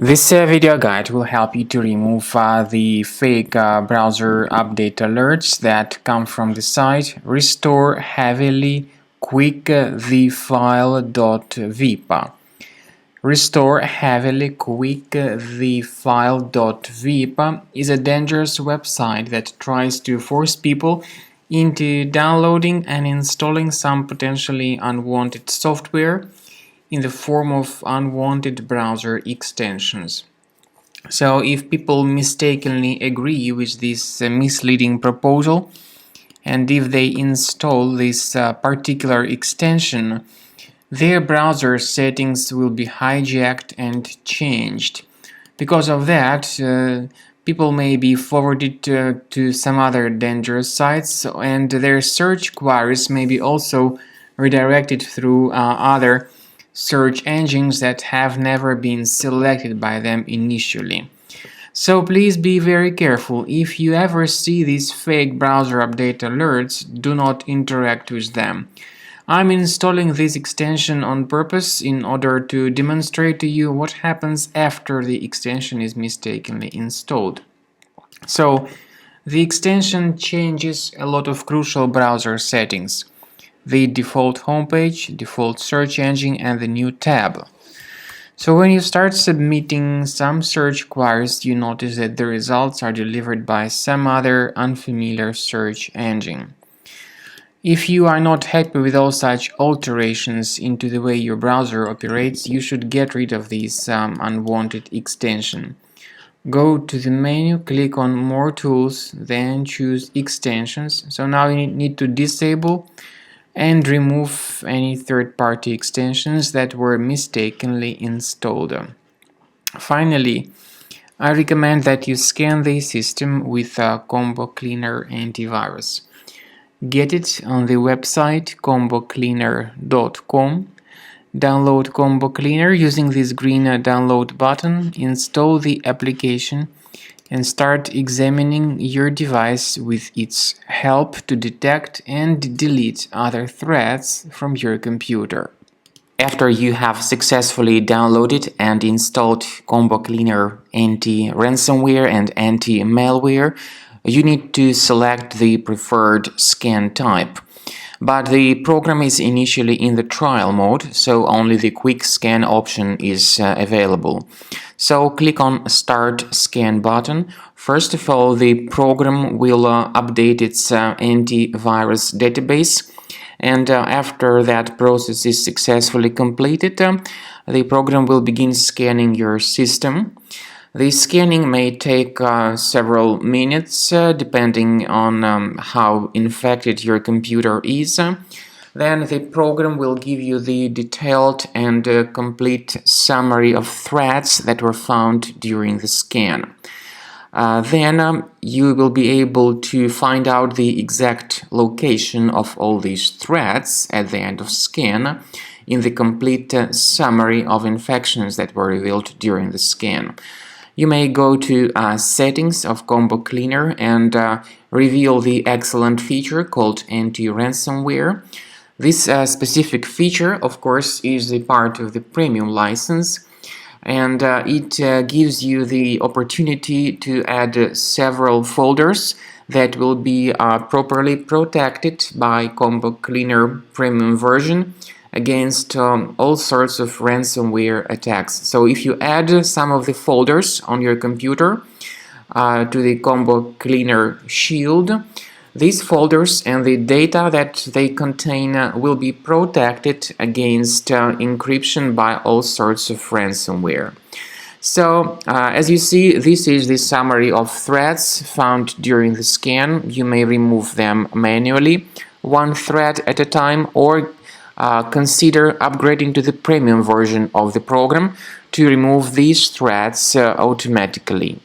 This video guide will help you to remove the fake browser update alerts that come from the site Restoreheavilyquickthefile.vip. Restoreheavilyquickthefile.vip is a dangerous website that tries to force people into downloading and installing some potentially unwanted software in the form of unwanted browser extensions. So if people mistakenly agree with this misleading proposal, and if they install this particular extension, their browser settings will be hijacked and changed. Because of that, people may be forwarded to some other dangerous sites, and their search queries may be also redirected through other search engines that have never been selected by them initially. So please be very careful. If you ever see these fake browser update alerts, do not interact with them. I'm installing this extension on purpose in order to demonstrate to you what happens after the extension is mistakenly installed. So the extension changes a lot of crucial browser settings: the default homepage, default search engine, and the new tab. So when you start submitting some search queries, you notice that the results are delivered by some other unfamiliar search engine. If you are not happy with all such alterations into the way your browser operates, you should get rid of this unwanted extension. Go to the menu, click on More Tools, then choose Extensions. So now you need to disable and remove any third-party extensions that were mistakenly installed. Finally, I recommend that you scan the system with a Combo Cleaner antivirus. Get it on the website combocleaner.com. Download Combo Cleaner using this green download button, install the application, and start examining your device with its help to detect and delete other threats from your computer. After you have successfully downloaded and installed Combo Cleaner anti-ransomware and anti-malware, you need to select the preferred scan type. But the program is initially in the trial mode, so only the quick scan option is available. So click on Start Scan button. First of all, the program will update its antivirus database, and after that process is successfully completed, the program will begin scanning your system. The scanning may take several minutes depending on how infected your computer is. Then the program will give you the detailed and complete summary of threats that were found during the scan. Then you will be able to find out the exact location of all these threats at the end of scan in the complete summary of infections that were revealed during the scan. You may go to Settings of Combo Cleaner and reveal the excellent feature called Anti-Ransomware. This specific feature, of course, is a part of the premium license, and it gives you the opportunity to add several folders that will be properly protected by Combo Cleaner premium version against all sorts of ransomware attacks. So if you add some of the folders on your computer to the Combo Cleaner Shield, these folders and the data that they contain will be protected against encryption by all sorts of ransomware. So, as you see, this is the summary of threats found during the scan. You may remove them manually, one threat at a time, or consider upgrading to the premium version of the program to remove these threats automatically.